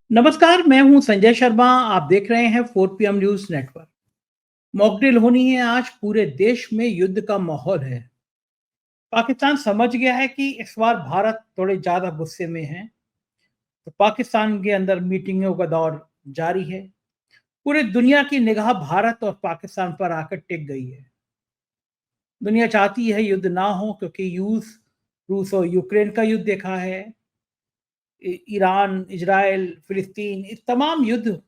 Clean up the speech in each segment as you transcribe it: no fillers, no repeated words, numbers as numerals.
नमस्कार, मैं हूं संजय शर्मा। आप देख रहे हैं 4 PM news network. Mock drill होनी है आज। पूरे देश में युद्ध का माहौल है। पाकिस्तान समझ गया है कि इस बार भारत थोड़े ज्यादा गुस्से में है, तो पाकिस्तान के अंदर मीटिंगों का दौर जारी है। पूरे दुनिया की निगाह भारत और पाकिस्तान पर आकर टिक गई है। दुनिया चाहती है युद्ध ना हो, क्योंकि रूस और यूक्रेन का युद्ध देखा है। ईरान, इजराइल, फिलिस्तीन, इस तमाम युद्ध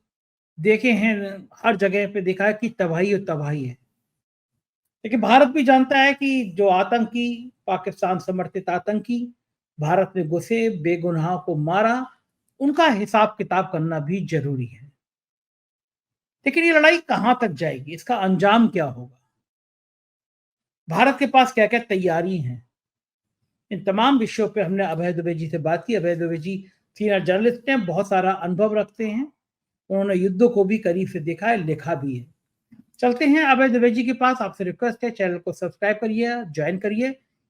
देखे हैं। हर जगह पे देखा है कि तबाही और तबाही है। लेकिन भारत भी जानता है कि जो आतंकी, पाकिस्तान समर्थित आतंकी भारत में घुसे, बेगुनाह को मारा, उनका हिसाब किताब करना भी जरूरी है। लेकिन ये लड़ाई कहां तक जाएगी, इसका अंजाम क्या होगा, भारत के पास क्या क्या तैयारी है, इन तमाम विषयों पे हमने अभय दुबे जी से बात की। अभय दुबे जी सीनियर जर्नलिस्ट हैं, बहुत सारा अनुभव रखते हैं। उन्होंने युद्धों को भी करीब से देखा है, लिखा भी है। चलते हैं अभय दुबे जी के पास। आपसे रिक्वेस्ट है, चैनल को सब्सक्राइब करिए, ज्वाइन करिए।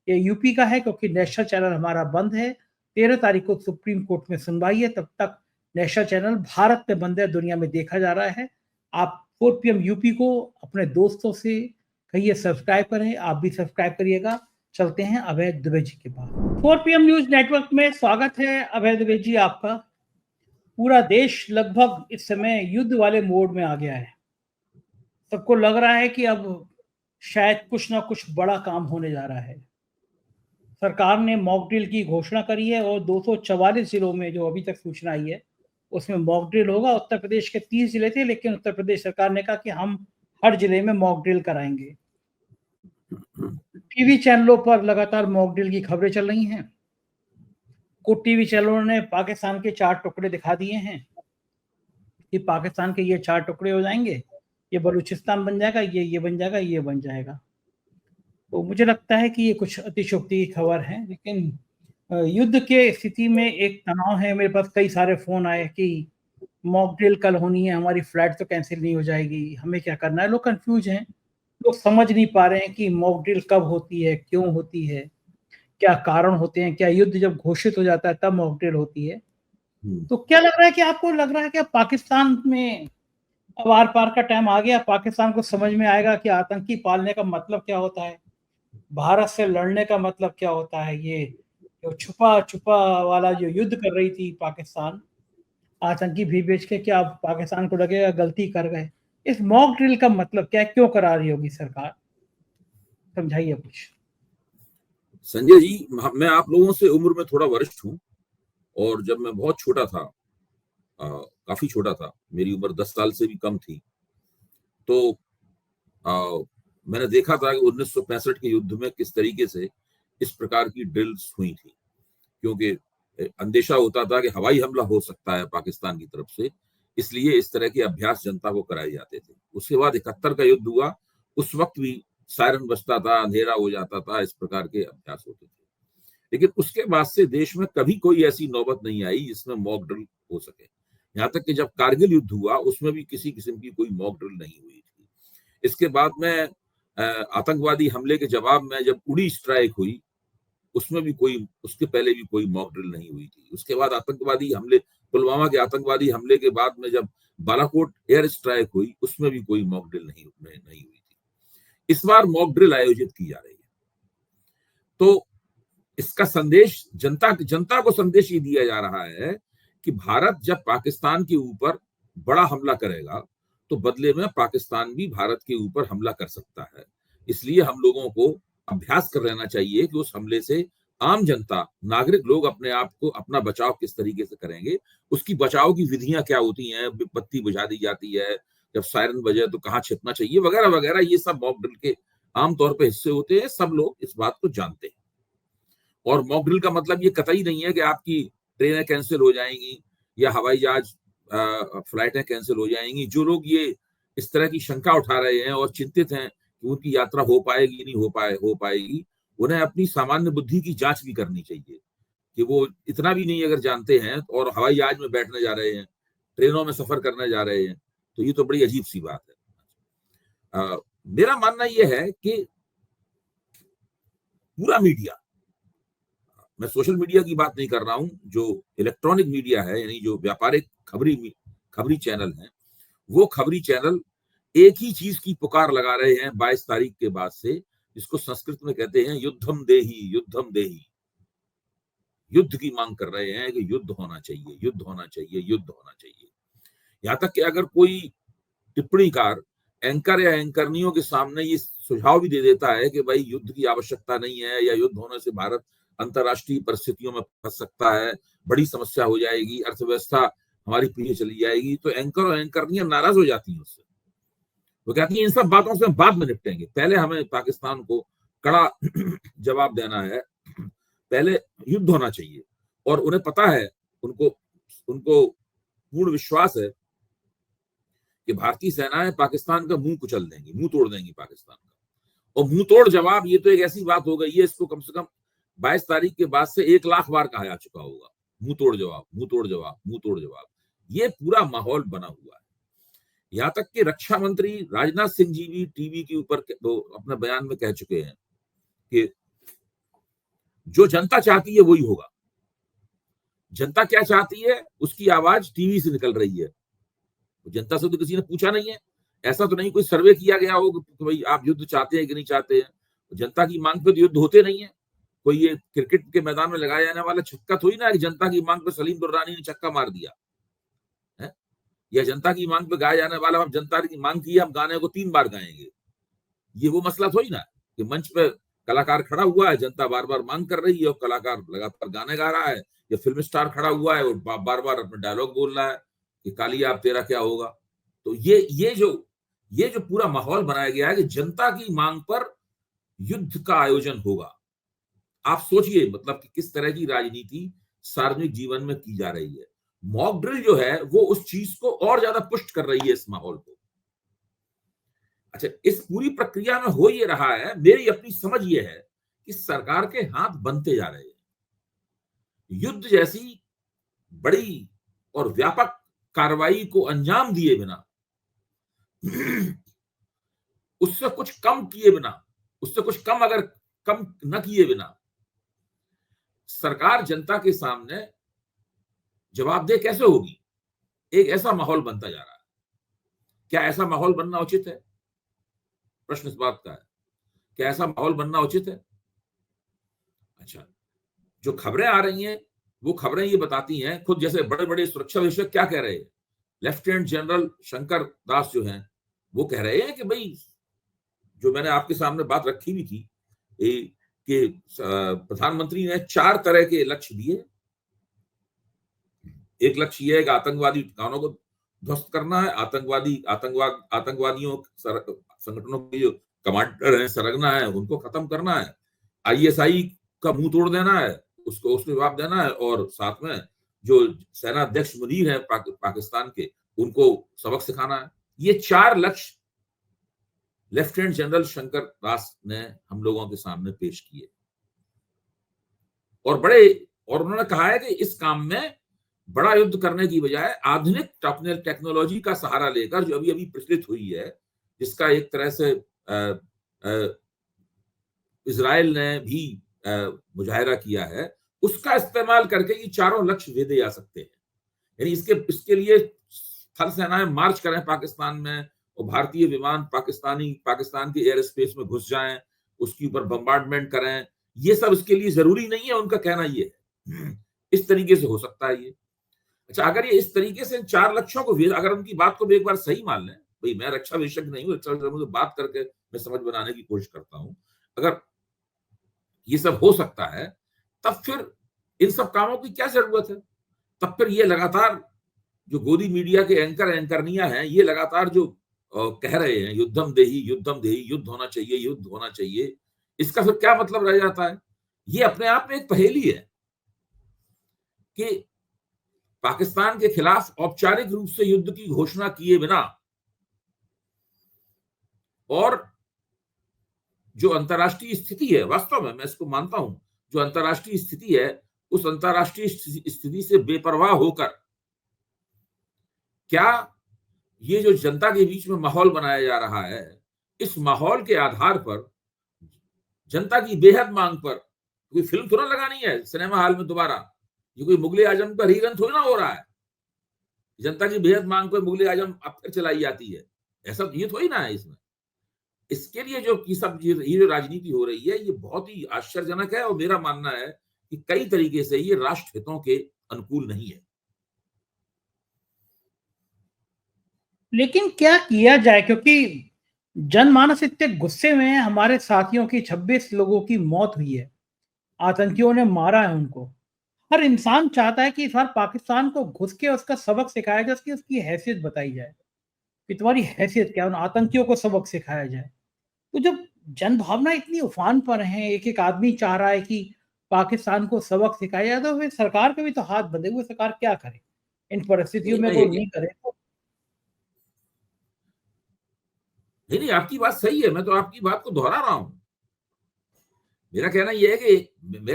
ये यूपी का है, क्योंकि नेशनल चैनल हमारा बंद है। 13 तारीख को सुप्रीम कोर्ट में सुनवाई है, तब तक नेशनल चैनल भारत में बंद है, दुनिया में देखा जा रहा है। आप 4 PM यूपी को अपने दोस्तों से कहिए सब्सक्राइब करें, आप भी सब्सक्राइब करिएगा। चलते हैं अभय दुबे जी के पास। 4 PM न्यूज नेटवर्क में स्वागत है अभय दुबे जी आपका। पूरा देश लगभग इस समय युद्ध वाले मोड में आ गया है। सबको लग रहा है कि अब शायद कुछ ना कुछ बड़ा काम होने जा रहा है। सरकार ने मॉक ड्रिल की घोषणा करी है, और 244 जिलों में जो अभी तक सूचना आई है, उसमें मॉक ड्रिल होगा। उत्तर प्रदेश के 30 जिले थे, लेकिन उत्तर प्रदेश सरकार ने कहा कि हम हर जिले में मॉक ड्रिल कराएंगे। टीवी चैनलों पर लगातार मॉक ड्रिल की खबरें चल रही हैं। कुछ टीवी चैनलों ने पाकिस्तान के 4 टुकड़े दिखा दिए हैं कि पाकिस्तान के ये 4 टुकड़े हो जाएंगे, ये बलूचिस्तान बन जाएगा, ये बन जाएगा, ये बन जाएगा। तो मुझे लगता है कि ये कुछ अतिशयोक्ति की खबर है। लेकिन युद्ध के स्थिति में एक तनाव है। मेरे पास कई सारे फ़ोन आए कि मॉक ड्रिल कल होनी है, हमारी फ्लाइट तो कैंसिल नहीं हो जाएगी, हमें क्या करना है। लोग कंफ्यूज हैं, लोग समझ नहीं पा रहे हैं कि मॉक ड्रिल कब होती है, क्यों होती है, क्या कारण होते हैं, क्या युद्ध जब घोषित हो जाता है तब मॉक ड्रिल होती है। तो क्या लग रहा है कि आपको लग रहा है कि अब पाकिस्तान में अब आर पार का टाइम आ गया, पाकिस्तान को समझ में आएगा कि आतंकी पालने का मतलब क्या होता है, भारत से लड़ने का मतलब क्या होता है। ये जो छुपा छुपा वाला जो युद्ध कर रही थी पाकिस्तान, आतंकी भी बेच के, क्या अब पाकिस्तान को लगेगा गलती कर गए। इस मॉक ड्रिल का मतलब क्या है, क्यों करा रही होगी सरकार, समझाइए कुछ। संजय जी, मैं आप लोगों से उम्र में थोड़ा वरिष्ठ हूँ। और जब मैं बहुत छोटा था, काफी छोटा था, मेरी उम्र 10 साल से भी कम थी, तो आ, मैंने देखा था कि 1965 के युद्ध में किस तरीके से इस प्रकार की ड्रिल्स हुई थी। क्योंकि अंदेशा होता था कि हवाई हमला हो सकता है पाकिस्तान की तरफ से, इसलिए इस तरह के अभ्यास जनता को कराए जाते थे। उसके बाद 71 का युद्ध हुआ, उस वक्त भी सायरन बजता था, अंधेरा हो जाता था, इस प्रकार के अभ्यास होते थे। लेकिन उसके बाद से देश में कभी कोई ऐसी नौबत नहीं आई जिसमें मॉक ड्रिल हो सके। यहाँ तक कि जब कारगिल युद्ध हुआ, उसमें भी किसी किस्म की कोई मॉक ड्रिल नहीं हुई थी। इसके बाद में आतंकवादी हमले के जवाब में जब उड़ी स्ट्राइक हुई, उसमें भी कोई, उसके पहले भी कोई मॉक ड्रिल नहीं हुई थी। उसके बाद आतंकवादी हमले, पुलवामा के आतंकवादी हमले के बाद में जब बालाकोट एयर स्ट्राइक हुई, उसमें भी कोई मॉक ड्रिल नहीं हुई थी। इस बार मॉक ड्रिल आयोजित की जा रही है। तो इसका संदेश जनता को संदेश ये दिया जा रहा है कि भारत जब पाकिस्तान के ऊपर बड़ा हमला करेगा, तो बदले में पाकिस्तान भी भारत के ऊपर हमला कर सकता है। इसलिए हम लोगों को अभ्यास कर लेना चाहिए कि उस हमले से आम जनता, नागरिक लोग अपने आप को, अपना बचाव किस तरीके से करेंगे, उसकी बचाव की विधियां क्या होती हैं, बत्ती बुझा दी जाती है, जब सायरन बजे तो कहाँ छिपना चाहिए, वगैरह वगैरह। ये सब मॉक ड्रिल के आमतौर पर हिस्से होते हैं, सब लोग इस बात को जानते हैं। और मॉक ड्रिल का मतलब ये कतई नहीं है कि आपकी ट्रेनें कैंसिल हो जाएंगी या हवाई जहाज फ्लाइटें कैंसिल हो जाएंगी। जो लोग ये इस तरह की शंका उठा रहे हैं और चिंतित हैं कि उनकी यात्रा हो पाएगी नहीं हो पाएगी, उन्हें अपनी सामान्य बुद्धि की जांच भी करनी चाहिए कि वो इतना भी नहीं अगर जानते हैं और हवाई जहाज में बैठने जा रहे हैं, ट्रेनों में सफर करने जा रहे हैं, तो ये तो बड़ी अजीब सी बात है। मेरा मानना यह है कि पूरा मीडिया, मैं सोशल मीडिया की बात नहीं कर रहा हूं, जो इलेक्ट्रॉनिक मीडिया है, यानी जो व्यापारिक खबरी चैनल हैं, वो खबरी चैनल एक ही चीज की पुकार लगा रहे हैं 22 तारीख के बाद से, जिसको संस्कृत में कहते हैं युद्धम देही, युद्धम देही। युद्ध की मांग कर रहे हैं कि युद्ध होना चाहिए, युद्ध होना चाहिए, युद्ध होना चाहिए। यहां तक कि अगर कोई टिप्पणीकार एंकर या एंकरनियों के सामने ये सुझाव भी दे देता है कि भाई युद्ध की आवश्यकता नहीं है, या युद्ध होने से भारत अंतरराष्ट्रीय परिस्थितियों में फंस सकता है, बड़ी समस्या हो जाएगी, अर्थव्यवस्था हमारी पीछे चली जाएगी, तो एंकर और एंकरनियां नाराज हो जाती हैं उससे। वो कहती है इन सब बातों से हम बाद में निपटेंगे, पहले हमें पाकिस्तान को कड़ा जवाब देना है, पहले युद्ध होना चाहिए। और उन्हें पता है, उनको पूर्ण विश्वास है कि भारतीय सेनाएं पाकिस्तान का मुंह कुचल देंगी, मुंह तोड़ देंगी पाकिस्तान का। और मुंह तोड़ जवाब, ये तो एक ऐसी बात हो गई है, इसको कम से कम 22 तारीख के बाद से 1 लाख बार कहा जा चुका होगा, मुंह तोड़ जवाब, मुंह तोड़ जवाब, मुंह तोड़ जवाब। ये पूरा माहौल बना हुआ है। यहां तक कि रक्षा मंत्री राजनाथ सिंह जी भी टीवी के ऊपर तो अपने बयान में कह चुके हैं कि जो जनता चाहती है वही होगा। जनता क्या चाहती है उसकी आवाज टीवी से निकल रही है। जनता से तो किसी ने पूछा नहीं है, ऐसा तो नहीं कोई सर्वे किया गया हो कि भाई आप युद्ध चाहते हैं कि नहीं चाहते हैं। जनता की मांग पे तो युद्ध होते नहीं है। कोई ये क्रिकेट के मैदान में लगाया जाने वाला छक्का थोड़ी ना है कि जनता की मांग पे सलीम दुर्रानी ने छक्का मार दिया है, या जनता की मांग पे गाया जाने वाला, हम जनता की मांग की है, हम गाने को 3 बार गाएंगे। ये वो मसला थोड़ी ना कि मंच पे कलाकार खड़ा हुआ है, जनता बार बार मांग कर रही है और कलाकार लगातार गाने गा रहा है, या फिल्म स्टार खड़ा हुआ है और बार बार अपने डायलॉग बोल रहा है कि कालिया अब तेरा क्या होगा। तो ये जो पूरा माहौल बनाया गया है कि जनता की मांग पर युद्ध का आयोजन होगा। आप सोचिए मतलब कि किस तरह की राजनीति सार्वजनिक जीवन में की जा रही है। मॉक ड्रिल जो है वो उस चीज को और ज्यादा पुष्ट कर रही है, इस माहौल को। अच्छा, इस पूरी प्रक्रिया में हो ये रहा है, मेरी अपनी समझ ये है कि सरकार के हाथ बनते जा रहे हैं। युद्ध जैसी बड़ी और व्यापक कार्रवाई को अंजाम दिए बिना, उससे कुछ कम किए बिना, उससे कुछ कम अगर कम न किए बिना सरकार जनता के सामने जवाबदेह कैसे होगी? एक ऐसा माहौल बनता जा रहा है। क्या ऐसा माहौल बनना उचित है? प्रश्न इस बात का है, क्या ऐसा माहौल बनना उचित है? अच्छा, जो खबरें आ रही हैं वो खबरें ये बताती हैं, खुद जैसे बड़े बड़े सुरक्षा विशेषज्ञ क्या कह रहे हैं, लेफ्टिनेंट जनरल शंकर दास जो हैं वो कह रहे हैं कि भाई, जो मैंने आपके सामने बात रखी भी थी कि प्रधानमंत्री ने 4 तरह के लक्ष्य दिए। एक लक्ष्य यह है कि आतंकवादी ठिकानों को ध्वस्त करना है, आतंकवादियों संगठनों के जो कमांडर हैं, सरगना है, उनको खत्म करना है, आईएसआई का मुंह तोड़ देना है, उसको जवाब देना है, और साथ में जो सेना अध्यक्ष मुनीर है पाकिस्तान के, उनको सबक सिखाना है। ये 4 लक्ष्य लेफ्टिनेंट जनरल शंकर दास ने हम लोगों के सामने पेश किए, और उन्होंने कहा है कि इस काम में बड़ा युद्ध करने की बजाय आधुनिक टेक्नोलॉजी का सहारा लेकर, जो अभी प्रचलित हुई है, जिसका एक तरह से इजराइल ने भी मुजाहिरा किया है, उसका इस्तेमाल करके ये 4 लक्ष्य भेजे जा सकते हैं। यानी इसके लिए थल सेनाएं मार्च करें पाकिस्तान में, और भारतीय विमान पाकिस्तान के एयर स्पेस में घुस जाएं, उसके ऊपर बम्बार्डमेंट करें। ये सब इसके लिए जरूरी नहीं है, उनका कहना ये है। इस तरीके से हो सकता है ये। अच्छा, अगर ये इस तरीके से 4 लक्ष्यों को, अगर उनकी बात को भी एक बार सही मान लें, भाई मैं रक्षा विशेषज्ञ नहीं हूं, रक्षा विशेषज्ञ बात करके मैं समझ बनाने की कोशिश करता हूं, अगर ये सब हो सकता है, तब फिर इन सब कामों की क्या जरूरत है? तब फिर ये लगातार जो गोदी मीडिया के एंकरनियां हैं, ये लगातार जो कह रहे हैं युद्धम देही, युद्धम देही, युद्ध होना चाहिए, युद्ध होना चाहिए, इसका फिर क्या मतलब रह जाता है? ये अपने आप में एक पहेली है कि पाकिस्तान के खिलाफ औपचारिक रूप से युद्ध की घोषणा किए बिना, और जो अंतरराष्ट्रीय स्थिति है, वास्तव में मैं इसको मानता हूं, जो अंतरराष्ट्रीय स्थिति है, उस अंतरराष्ट्रीय स्थिति से बेपरवाह होकर क्या ये जो जनता के बीच में माहौल बनाया जा रहा है, इस माहौल के आधार पर, जनता की बेहद मांग पर कोई फिल्म थोड़ा लगानी है सिनेमा हॉल में दोबारा, ये कोई मुगले आजम का रीरन थोड़ी ना हो रहा है, जनता की बेहद मांग पर मुगले आजम अब फिर चलाई जाती है, ऐसा ये थोड़ी ना है इसमें। इसके लिए जो ये जो राजनीति हो रही है ये बहुत ही आश्चर्यजनक है, और मेरा मानना है कि कई तरीके से ये राष्ट्र हितों के अनुकूल नहीं है। लेकिन क्या किया जाए, क्योंकि जनमानस इतने गुस्से में है। हमारे साथियों की 26 लोगों की मौत हुई है, आतंकियों ने मारा है उनको। हर इंसान चाहता है कि इस बार पाकिस्तान को घुस के उसका सबक सिखाया जाए, उसकी हैसियत बताई जाए कि तुम्हारी हैसियत क्या है, उन आतंकियों को सबक सिखाया जाए। तो जब जन भावना इतनी उफान पर है, एक एक आदमी चाह रहा है कि पाकिस्तान को सबक सिखाया जाए, तो फिर सरकार के भी तो हाथ बंधे हुए, सरकार क्या करे इन परिस्थितियों में, वो नहीं करे तो। नहीं, आपकी बात सही है, मैं तो आपकी बात को दोहरा रहा हूं। मेरा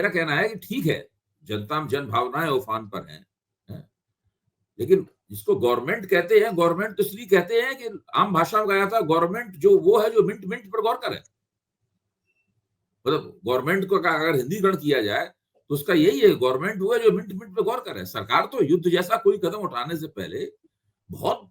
कहना है कि ठीक है, जनता जन भावनाएं उफान पर हैं, लेकिन जिसको गवर्नमेंट कहते हैं, गवर्नमेंट तो इसलिए कहते हैं कि आम भाषा में कहा जाता है गवर्नमेंट जो वो है जो मिनट मिनट पर गौर करे। मतलब गवर्नमेंट को अगर हिंदीकरण किया जाए तो उसका यही है, गवर्नमेंट वो है जो मिनट मिनट पर गौर करे। सरकार तो युद्ध जैसा कोई कदम उठाने से पहले बहुत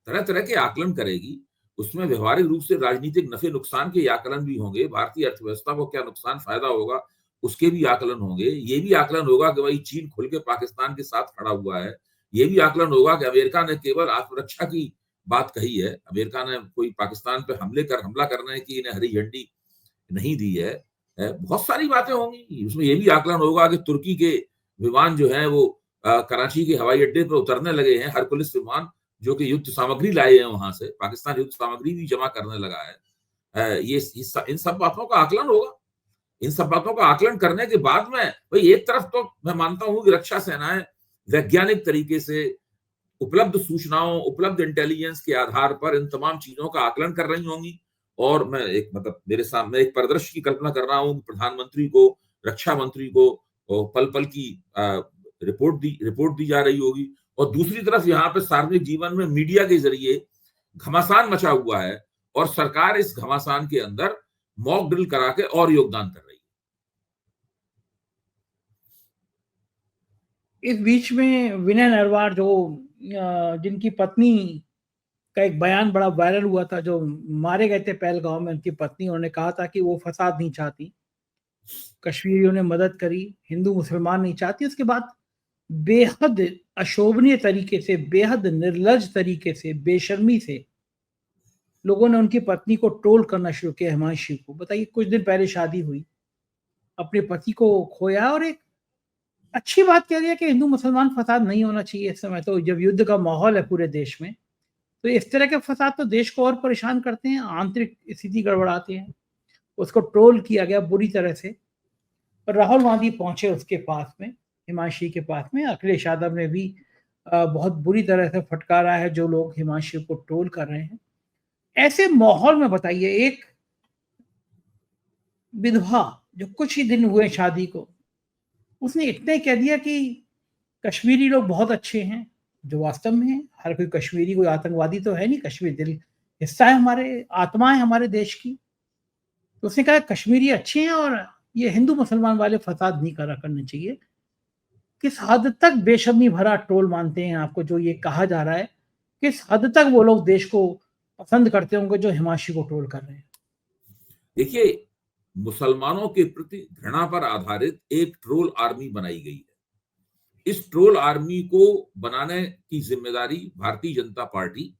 तरह तरह के आकलन करेगी, उसमें व्यवहारिक रूप से राजनीतिक नफे नुकसान के आकलन भी होंगे, भारतीय अर्थव्यवस्था को क्या नुकसान फायदा होगा उसके भी आकलन होंगे। ये भी आकलन होगा कि भाई चीन खुल के पाकिस्तान के साथ खड़ा हुआ है। ये भी आकलन होगा कि अमेरिका ने केवल आत्मरक्षा की बात कही है, अमेरिका ने कोई पाकिस्तान पे हमला करने की इन्हें हरी झंडी नहीं दी है। बहुत सारी बातें होंगी उसमें। ये भी आकलन होगा कि तुर्की के विमान जो है वो कराची के हवाई अड्डे पर उतरने लगे हैं, हरकुलिस विमान जो कि युद्ध सामग्री लाए हैं वहां से, पाकिस्तान युद्ध सामग्री भी जमा करने लगा है। ये इन सब बातों का आकलन होगा। इन सब बातों का आकलन करने के बाद में भाई एक तरफ तो मैं मानता हूं कि रक्षा सेनाएं वैज्ञानिक तरीके से उपलब्ध सूचनाओं, उपलब्ध इंटेलिजेंस के आधार पर इन तमाम चीजों का आकलन कर रही होंगी। और मैं एक मेरे सामने एक परिदृश्य की कल्पना कर रहा हूं, प्रधानमंत्री को, रक्षा मंत्री को पल पल की रिपोर्ट दी जा रही होगी, और दूसरी तरफ यहाँ पे सार्वजनिक जीवन में मीडिया के जरिए घमासान मचा हुआ है, और सरकार इस घमासान के अंदर मॉक ड्रिल करा के और योगदान कर रही है। इस बीच में विनय नरवार, जो जिनकी पत्नी का एक बयान बड़ा वायरल हुआ था, जो मारे गए थे पहलगांव में, उनकी पत्नी, उन्होंने कहा था कि वो फसाद नहीं चाहती, कश्मीरियों ने मदद करी, हिंदू मुसलमान नहीं चाहती। उसके बाद बेहद अशोभनीय तरीके से, बेहद निर्लज तरीके से, बेशर्मी से लोगों ने उनकी पत्नी को ट्रोल करना शुरू किया, हिमांशी को। बताइए, कुछ दिन पहले शादी हुई, अपने पति को खोया, और एक अच्छी बात कह रही है कि हिंदू मुसलमान फसाद नहीं होना चाहिए इस समय। तो जब युद्ध का माहौल है पूरे देश में, तो इस तरह के फसाद तो देश को और परेशान करते हैं, आंतरिक स्थिति गड़बड़ाते हैं। उसको ट्रोल किया गया बुरी तरह से। राहुल गांधी पहुंचे उसके पास में, हिमांशी के पास में। अखिलेश यादव ने भी बहुत बुरी तरह से फटकारा है जो लोग हिमांशी को ट्रोल कर रहे हैं। ऐसे माहौल में बताइए, एक विधवा जो कुछ ही दिन हुए शादी को, उसने इतने कह दिया कि कश्मीरी लोग बहुत अच्छे हैं, जो वास्तव में है। हर कोई कश्मीरी कोई आतंकवादी तो है नहीं, कश्मीर दिल हिस्सा है, हमारे आत्मा है हमारे देश की। तो उसने कहा कश्मीरी अच्छे हैं और ये हिंदू मुसलमान वाले फसाद नहीं करने चाहिए। किस हद तक बेशर्मी भरा ट्रोल मानते हैं आपको जो ये कहा जा रहा है? किस हद तक वो लोग देश को पसंद करते होंगे जो हिमांशी को ट्रोल कर रहे हैं? देखिए, मुसलमानों के प्रति घृणा पर आधारित एक ट्रोल आर्मी बनाई गई है। इस ट्रोल आर्मी को बनाने की जिम्मेदारी भारतीय जनता पार्टी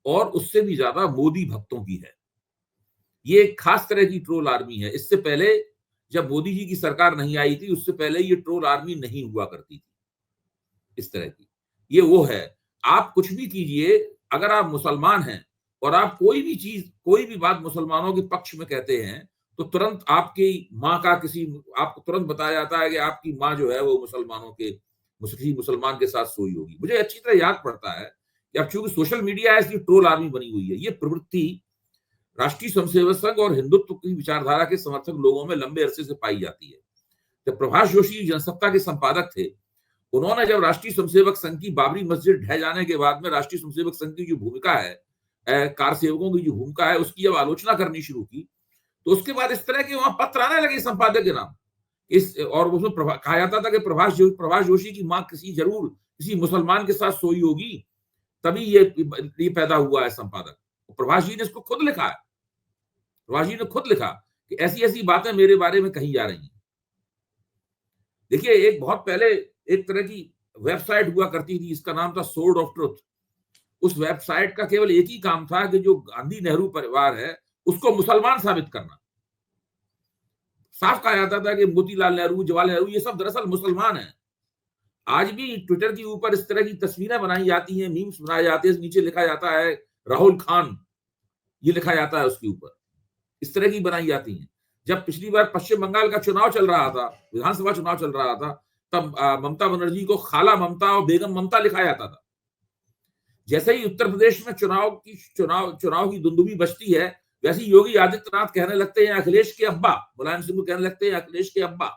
और उससे भी ज्यादा मोदी भक्तों की है। ये एक खास तरह की ट्रोल आर्मी है। इससे पहले जब मोदी जी की सरकार नहीं आई थी, उससे पहले ये ट्रोल आर्मी नहीं हुआ करती थी इस तरह की। ये वो है, आप कुछ भी कीजिए, अगर आप मुसलमान हैं और आप कोई भी चीज, कोई भी बात मुसलमानों के पक्ष में कहते हैं, तो तुरंत आपकी माँ का आपको तुरंत बताया जाता है कि आपकी माँ जो है वो किसी मुसलमान के साथ सोई होगी। मुझे अच्छी तरह याद पड़ता है कि अब चूंकि सोशल मीडिया ऐसी ट्रोल आर्मी बनी हुई है, ये प्रवृत्ति राष्ट्रीय स्वयंसेवक संघ और हिंदुत्व की विचारधारा के समर्थक लोगों में लंबे अरसे से पाई जाती है। जब प्रभाष जोशी जनसत्ता के संपादक थे, उन्होंने जब राष्ट्रीय स्वयंसेवक संघ की बाबरी मस्जिद ढह जाने के बाद में राष्ट्रीय स्वयंसेवक संघ की जो भूमिका है, कार सेवकों की जो भूमिका है, उसकी जब आलोचना करनी शुरू की, तो उसके बाद इस तरह के वहां पत्र आने लगे संपादक के नाम इस और उसमें कहा जाता था कि प्रभाष जोशी की माँ किसी मुसलमान के साथ सोई होगी, तभी ये पैदा हुआ है संपादक। प्रभाष जी ने इसको खुद लिखा है, प्रभाष जी ने खुद लिखा कि ऐसी ऐसी बातें मेरे बारे में कही जा रही हैं। देखिए, एक बहुत पहले एक तरह की वेबसाइट हुआ करती थी, इसका नाम था सोर्ड ऑफ ट्रुथ। उस वेबसाइट का केवल एक ही काम था कि जो गांधी नेहरू परिवार है उसको मुसलमान साबित करना। साफ कहा जाता था कि मोतीलाल नेहरू, जवाहरलाल नेहरू ये सब दरअसल मुसलमान हैं। आज भी ट्विटर के ऊपर इस तरह की तस्वीरें बनाई जाती हैं, मीम्स बनाए जाते हैं, नीचे लिखा जाता है राहुल खान, ये लिखा जाता है उसके ऊपर, इस तरह की बनाई जाती हैं। जब पिछली बार पश्चिम बंगाल का चुनाव चल रहा था, विधानसभा चुनाव चल रहा था, तब ममता बनर्जी को खाला ममता और बेगम ममता लिखा जाता था। जैसे ही उत्तर प्रदेश में चुनाव की दुंदुभी बजती है, वैसे ही योगी आदित्यनाथ कहने लगते हैं अखिलेश के अब्बा, मुलायम सिंह को कहने लगते हैं अखिलेश के अब्बा।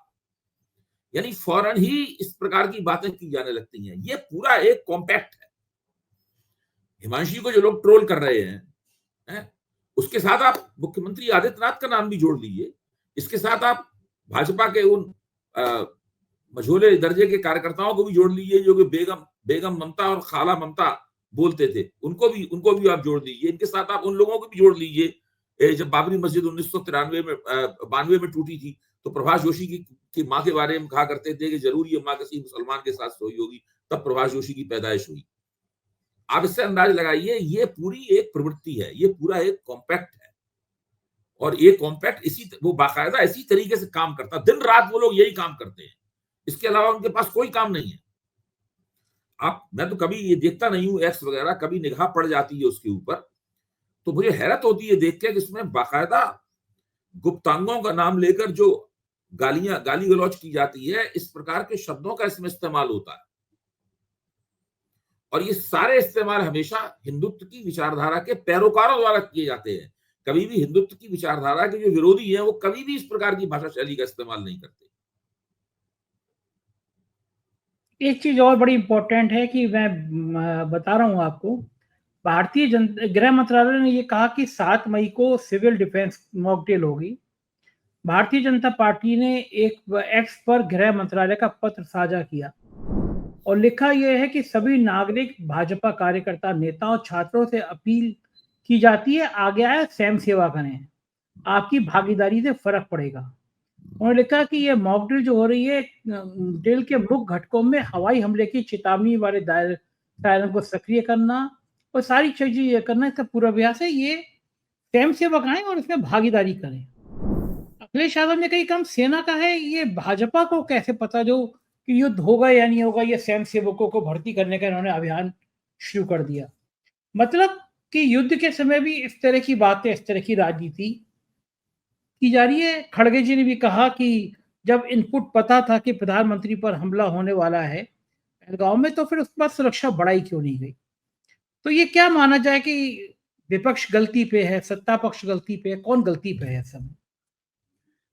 यानी फौरन ही इस प्रकार की बातें की जाने लगती हैं। ये पूरा एक कॉम्पैक्ट है। हिमांशी को जो लोग ट्रोल कर रहे हैं, उसके साथ आप मुख्यमंत्री आदित्यनाथ का नाम भी जोड़ लीजिए, इसके साथ आप भाजपा के उन मझोले दर्जे के कार्यकर्ताओं को भी जोड़ लीजिए जो कि बेगम ममता और खाला ममता बोलते थे, उनको भी आप जोड़ लीजिए। इनके साथ आप उन लोगों को भी जोड़ लीजिए। जब बाबरी मस्जिद 1992 में टूटी थी, तो प्रभाष जोशी की माँ के बारे में कहा करते थे कि जरूर ये माँ किसी मुसलमान के साथ सोई होगी, तब प्रभाष जोशी की पैदाइश हुई। आप इससे अंदाज लगाइए, ये पूरी एक प्रवृत्ति है, ये पूरा एक कॉम्पैक्ट है, और ये कॉम्पैक्ट वो बाकायदा इसी तरीके से काम करता, दिन रात वो लोग यही काम करते हैं, इसके अलावा उनके पास कोई काम नहीं है। मैं तो कभी ये देखता नहीं हूं एक्स वगैरह, कभी निगाह पड़ जाती है उसके ऊपर, तो मुझे हैरत होती है देख के कि इसमें बाकायदा गुप्तांगों का नाम लेकर जो गाली गलौज की जाती है, इस प्रकार के शब्दों का इसमें इस्तेमाल होता है। और ये सारे इस्तेमाल हमेशा हिंदुत्व की विचारधारा के पैरोकारों द्वारा किए जाते हैं। कभी भी हिंदुत्व की विचारधारा के जो विरोधी हैं, वो कभी भी इस प्रकार की भाषा शैली का इस्तेमाल नहीं करते। एक चीज और बड़ी इंपॉर्टेंट है कि मैं बता रहा हूं आपको, भारतीय गृह मंत्रालय ने ये कहा कि 7 मई को सिविल डिफेंस मॉक ड्रिल होगी। भारतीय जनता पार्टी ने एक एक्स पर गृह मंत्रालय का पत्र साझा किया और लिखा यह है कि सभी नागरिक, भाजपा कार्यकर्ता, नेता और छात्रों से अपील की जाती है आगे आए, स्वयं सेवा करें, आपकी भागीदारी से फर्क पड़ेगा। उन्होंने लिखा कि ये मॉक ड्रिल जो हो रही है, ड्रिल के मुख्य घटकों में हवाई हमले की चेतावनी वाले सायरन को सक्रिय करना और सारी चीजें ये करना, इसका पूर्वाभ्यास है। ये स्वयं सेवक आए और इसमें भागीदारी करें। अखिलेश यादव ने कही काम सेना का है, ये भाजपा को कैसे पता जो कि युद्ध होगा या नहीं होगा? ये स्वयं सेवकों को भर्ती करने का इन्होंने अभियान शुरू कर दिया। मतलब कि युद्ध के समय भी इस तरह की बातें, इस तरह की राजनीति की जा रही है। खड़गे जी ने भी कहा कि जब इनपुट पता था कि प्रधानमंत्री पर हमला होने वाला है पहलगांव में, तो फिर उस पर सुरक्षा बढ़ाई क्यों नहीं गई? तो ये क्या माना जाए कि विपक्ष गलती पे है, सत्ता पक्ष गलती पे है, कौन गलती पे है सब?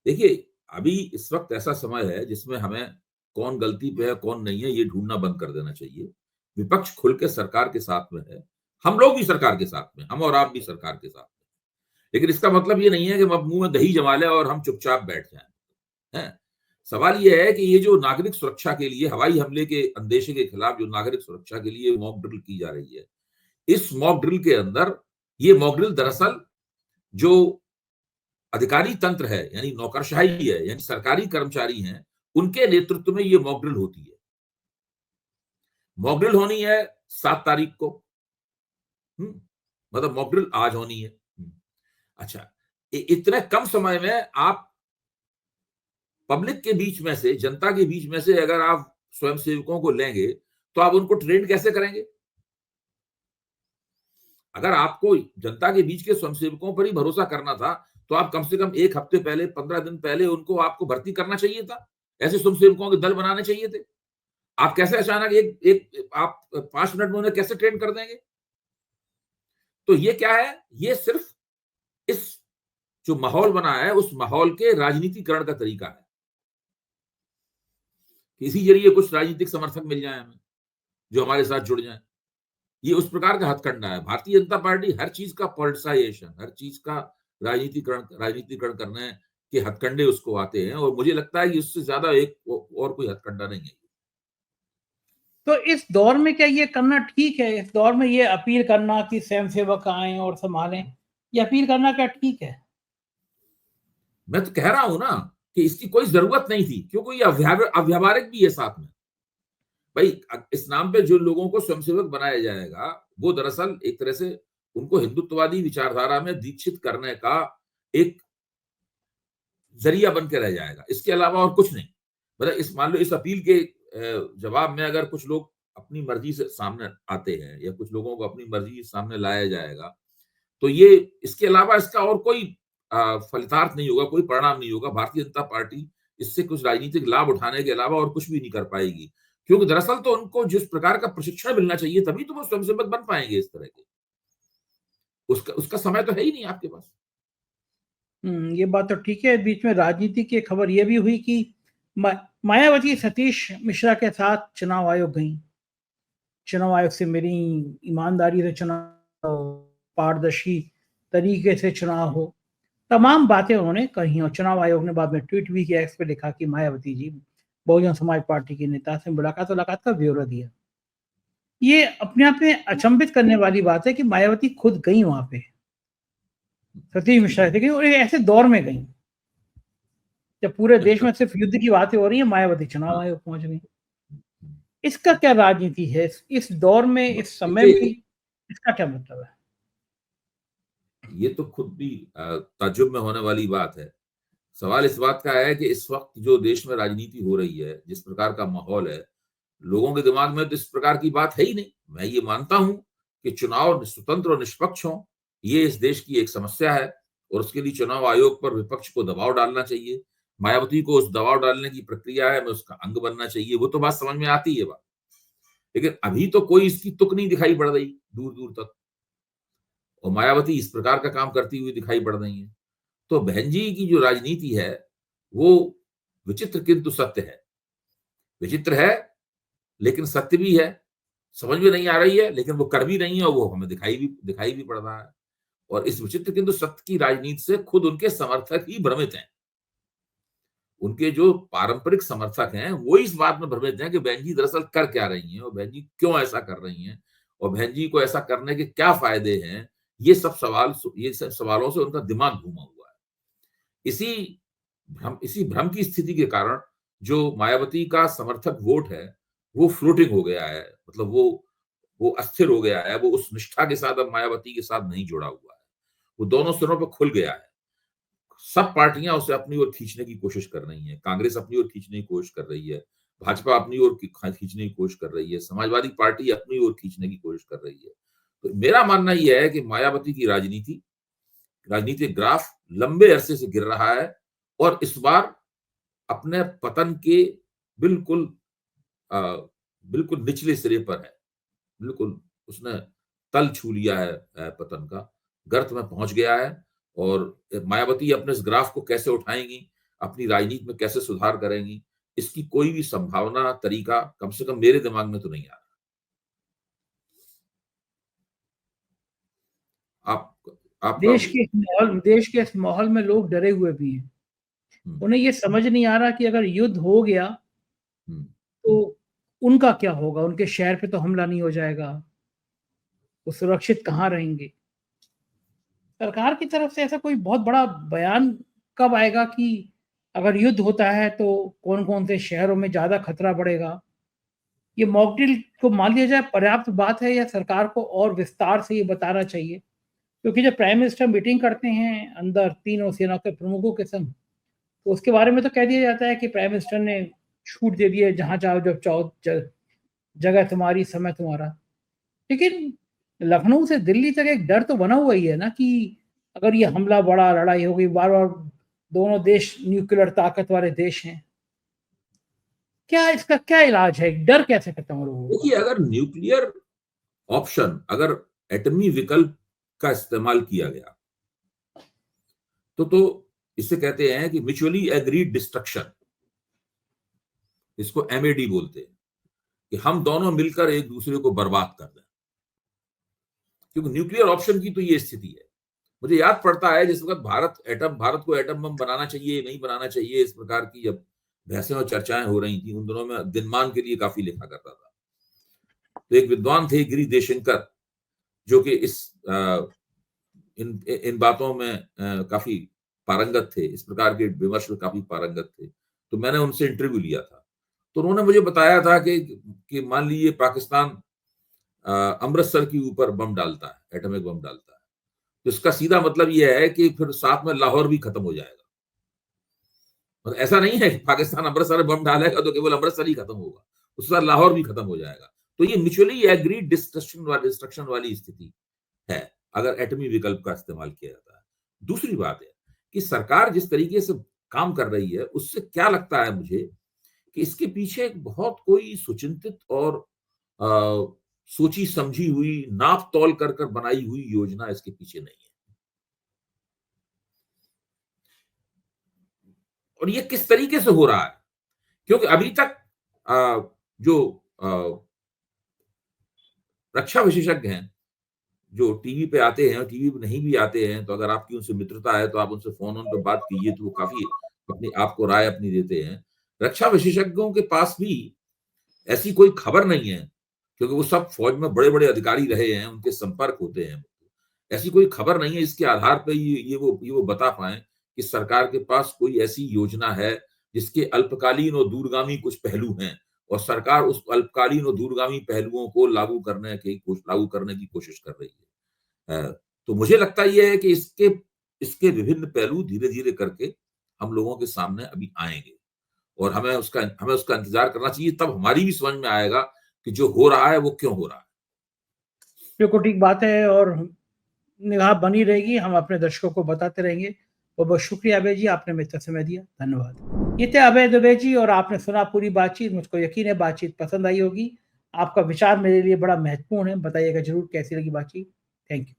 देखिए, अभी इस वक्त ऐसा समय है जिसमें हमें कौन गलती पे है कौन नहीं है ये ढूंढना बंद कर देना चाहिए। विपक्ष खुल के सरकार के साथ में है, हम लोग भी सरकार के साथ में, हम और आप भी सरकार के साथ में। लेकिन इसका मतलब ये नहीं है कि हम मुंह में दही जमा लें और हम चुपचाप बैठ जाएं। हैं? सवाल ये है कि ये जो नागरिक सुरक्षा के लिए, हवाई हमले के अंदेशे के खिलाफ जो नागरिक सुरक्षा के लिए मॉक ड्रिल की जा रही है, इस मॉक ड्रिल के अंदर ये मॉक ड्रिल दरअसल जो अधिकारी तंत्र है, यानी नौकरशाही है, यानी सरकारी कर्मचारी हैं, उनके नेतृत्व में ये मॉक ड्रिल होती है। मॉक ड्रिल होनी है 7 तारीख को, मतलब मॉक ड्रिल आज होनी है। अच्छा, इतने कम समय में आप पब्लिक के बीच में से, जनता के बीच में से अगर आप स्वयंसेवकों को लेंगे, तो आप उनको ट्रेन कैसे करेंगे? अगर आपको जनता के बीच के स्वयंसेवकों पर ही भरोसा करना था, तो आप कम से कम 1 हफ्ते पहले, 15 दिन पहले उनको आपको भर्ती करना चाहिए था। ऐसे स्वयंसेवकों के दल बनाने चाहिए थे। आप कैसे अचानक आप 5 मिनट में उन्हें कैसे ट्रेन कर देंगे? तो ये क्या है? ये सिर्फ इस जो माहौल बना है, उस माहौल के राजनीतिकरण का तरीका है। इसी जरिए कुछ राजनीतिक समर्थक मिल जाए हमें, जो हमारे साथ जुड़ जाएं। ये उस प्रकार का हथकंडा है। भारतीय जनता पार्टी हर चीज का पॉलिटिसाइजेशन, हर चीज का राजनीतिकरण करने के हथकंडे उसको आते हैं, और मुझे लगता है कि उससे ज्यादा एक और कोई हथकंडा नहीं है। तो इस दौर में क्या ये करना ठीक है? इस दौर में ये अपील करना कि स्वयंसेवक आएं और संभालें, ये अपील करना क्या ठीक है? मैं तो कह रहा हूं ना कि इसकी कोई जरूरत नहीं थी, क्योंकि ये अव्यावहारिक भी है साथ में। भाई, इस नाम पे जो लोगों को स्वयंसेवक बनाया जाएगा, वो दरअसल एक तरह से उनको हिंदुत्ववादी विचारधारा में दीक्षित करने का एक जरिया बन के रह जाएगा, इसके अलावा और कुछ नहीं। मतलब इस, मान लो इस अपील के जवाब में अगर कुछ लोग अपनी मर्जी से सामने आते हैं, या कुछ लोगों को अपनी मर्जी सामने लाया जाएगा, तो ये, इसके अलावा इसका और कोई फलितार्थ नहीं होगा, कोई परिणाम नहीं होगा। भारतीय जनता पार्टी इससे कुछ राजनीतिक लाभ उठाने के अलावा और कुछ भी नहीं कर पाएगी, क्योंकि दरअसल तो उनको जिस प्रकार का प्रशिक्षण मिलना चाहिए, तभी तो वो स्वयंसेवक बन पाएंगे इस तरह के। उसका उसका समय तो है ही नहीं आपके पास। ये बात तो ठीक है। बीच में राजनीति की खबर ये भी हुई कि मायावती सतीश मिश्रा के साथ चुनाव आयोग गई। चुनाव आयोग से मेरी ईमानदारी से चुनाव, पारदर्शी तरीके से चुनाव हो, तमाम बातें उन्होंने कही। और चुनाव आयोग ने बाद में ट्वीट भी किया, एक्स पे लिखा कि मायावती जी बहुजन समाज पार्टी के नेता से मुलाकात का ब्यौरा दिया। ये अपने आप में अचंभित करने वाली बात है कि मायावती खुद गई वहां पे, सतीश मिश्रा से गई, और ऐसे दौर में गई जब पूरे देश में सिर्फ युद्ध की बातें हो रही है, मायावती चुनाव आयोग पहुंच गई। इसका क्या राजनीति है इस दौर में, इस समय में? इसका क्या मतलब है? ये तो खुद भी ताज्जुब में होने वाली बात है। सवाल इस बात का है कि इस वक्त जो देश में राजनीति हो रही है, जिस प्रकार का माहौल है, लोगों के दिमाग में तो इस प्रकार की बात है ही नहीं। मैं ये मानता हूं कि चुनाव स्वतंत्र और निष्पक्ष हो, ये इस देश की एक समस्या है, और उसके लिए चुनाव आयोग पर विपक्ष को दबाव डालना चाहिए। मायावती को उस दबाव डालने की प्रक्रिया है, में उसका अंग बनना चाहिए। वो तो बात समझ में आती है बात, लेकिन अभी तो कोई इसकी तुक नहीं दिखाई पड़ रही दूर दूर तक, और मायावती इस प्रकार का काम करती हुई दिखाई पड़ रही है। तो बहन जी की जो राजनीति है, वो विचित्र किंतु सत्य है। विचित्र है लेकिन सत्य भी है। समझ में नहीं आ रही है, लेकिन वो कर भी रही है, और वो हमें दिखाई भी पड़ रहा है। और इस विचित्र किंतु सत्य की राजनीति से खुद उनके समर्थक ही भ्रमित हैं। उनके जो पारंपरिक समर्थक हैं, वो इस बात में भ्रमित हैं कि बहन जी दरअसल कर क्या रही हैं, और बहन जी क्यों ऐसा कर रही हैं, और बहन जी को ऐसा करने के क्या फायदे हैं। ये सब सवालों से उनका दिमाग घूमा हुआ है। इसी भ्रम की स्थिति के कारण जो मायावती का समर्थक वोट है, वो फ्लोटिंग हो गया है। मतलब वो अस्थिर हो गया है। वो उस निष्ठा के साथ अब मायावती के साथ नहीं जुड़ा हुआ है। वो दोनों सिरों पर खुल गया है। सब पार्टियां उसे अपनी ओर खींचने की कोशिश कर रही हैं। कांग्रेस अपनी ओर खींचने की कोशिश कर रही है, भाजपा अपनी ओर खींचने की कोशिश कर रही है, समाजवादी पार्टी अपनी ओर खींचने की कोशिश कर रही है। तो मेरा मानना यह है कि मायावती की राजनीतिक ग्राफ लंबे अरसे से गिर रहा है, और इस बार अपने पतन के बिल्कुल अ, बिल्कुल निचले सिरे पर है। बिल्कुल उसने तल छू लिया है, पतन का गर्त में पहुंच गया है। और मायावती अपने इस ग्राफ को कैसे उठाएंगी, अपनी राजनीति में कैसे सुधार करेंगी, इसकी कोई भी संभावना, तरीका कम से कम मेरे दिमाग में तो नहीं आ रहा। आपका। देश के इस माहौल में लोग डरे हुए भी हैं। उन्हें ये समझ नहीं आ रहा कि अगर युद्ध हो गया तो उनका क्या होगा। उनके शहर पे तो हमला नहीं हो जाएगा, वो सुरक्षित कहाँ रहेंगे? सरकार की तरफ से ऐसा कोई बहुत बड़ा बयान कब आएगा कि अगर युद्ध होता है तो कौन कौन से शहरों में ज्यादा खतरा बढ़ेगा? ये मॉक ड्रिल को मान लिया जाए पर्याप्त बात है, या सरकार को और विस्तार से ये बताना चाहिए? क्योंकि जब प्राइम मिनिस्टर मीटिंग करते हैं अंदर तीनों सेना के प्रमुखों के संग, तो उसके बारे में तो कह दिया जाता है कि प्राइम मिनिस्टर ने छूट दे दी है, जहां चाहो जब चाहो, जगह तुम्हारी, समय तुम्हारा। लेकिन लखनऊ से दिल्ली तक एक डर तो बना हुआ ही है ना कि अगर ये हमला बड़ा, लड़ाई होगी, बार बार दोनों देश न्यूक्लियर ताकत वाले देश हैं, क्या इसका क्या इलाज है? डर कैसे खत्म हो लोगों का? देखिए, अगर न्यूक्लियर ऑप्शन, अगर एटमी विकल्प का इस्तेमाल किया गया, तो इसे कहते हैं कि म्यूचुअली एग्रीड डिस्ट्रक्शन। इसको एमएडी बोलते हैं, कि हम दोनों मिलकर एक दूसरे को बर्बाद कर दें। क्योंकि न्यूक्लियर ऑप्शन की तो ये स्थिति है। मुझे याद पड़ता है जिस वक्त भारत को एटम बम बनाना चाहिए नहीं बनाना चाहिए, इस प्रकार की जब बहसें और चर्चाएं हो रही थी, उन दिनों में दिनमान के लिए काफी लिखा करता था। तो एक विद्वान थे गिरी देशंकर, जो कि इन बातों में काफी पारंगत थे, इस प्रकार के विमर्श में काफी पारंगत थे। तो मैंने उनसे इंटरव्यू लिया था, तो उन्होंने मुझे बताया था कि मान लीजिए पाकिस्तान अमृतसर के ऊपर बम डालता है, एटॉमिक बम डालता है, तो इसका सीधा मतलब यह है कि फिर साथ में लाहौर भी खत्म हो जाएगा। और ऐसा नहीं है कि पाकिस्तान अमृतसर में बम डालेगा तो केवल अमृतसर ही खत्म होगा, उसके साथ लाहौर भी खत्म हो जाएगा। तो ये म्यूचुअली एग्रीड डिस्ट्रक्शन वाली स्थिति है अगर एटमी विकल्प का इस्तेमाल किया जाता है। दूसरी बात है कि सरकार जिस तरीके से काम कर रही है, उससे क्या लगता है मुझे कि इसके पीछे बहुत कोई सुचिंतित और सोची समझी हुई, नाप तौल कर कर बनाई हुई योजना इसके पीछे नहीं है। और ये किस तरीके से हो रहा है, क्योंकि अभी तक जो रक्षा विशेषज्ञ हैं, जो टीवी पे आते हैं और टीवी पे नहीं भी आते हैं, तो अगर आपकी उनसे मित्रता है तो आप उनसे फोन ऑन पे बात कीजिए, तो वो काफी अपनी आपको राय अपनी देते हैं। रक्षा विशेषज्ञों के पास भी ऐसी कोई खबर नहीं है, क्योंकि वो सब फौज में बड़े बड़े अधिकारी रहे हैं, उनके संपर्क होते हैं। ऐसी कोई खबर नहीं है इसके आधार पर ये वो बता पाए कि सरकार के पास कोई ऐसी योजना है जिसके अल्पकालीन और दूरगामी कुछ पहलू हैं, और सरकार उस अल्पकालीन और दूरगामी पहलुओं को लागू करने की कोशिश कर रही है। तो मुझे लगता यह है कि इसके विभिन्न पहलू धीरे धीरे करके हम लोगों के सामने अभी आएंगे, और हमें उसका इंतजार करना चाहिए, तब हमारी भी समझ में आएगा कि जो हो रहा है वो क्यों हो रहा है। बिल्कुल ठीक बात है, और निगाह बनी रहेगी, हम अपने दर्शकों को बताते रहेंगे। बहुत बहुत शुक्रिया अभय जी, आपने मित्र समय दिया, धन्यवाद। ये थे अभय दुबे जी, और आपने सुना पूरी बातचीत। मुझको यकीन है बातचीत पसंद आई होगी। आपका विचार मेरे लिए बड़ा महत्वपूर्ण है, बताइएगा जरूर कैसी लगी बातचीत। Thank you.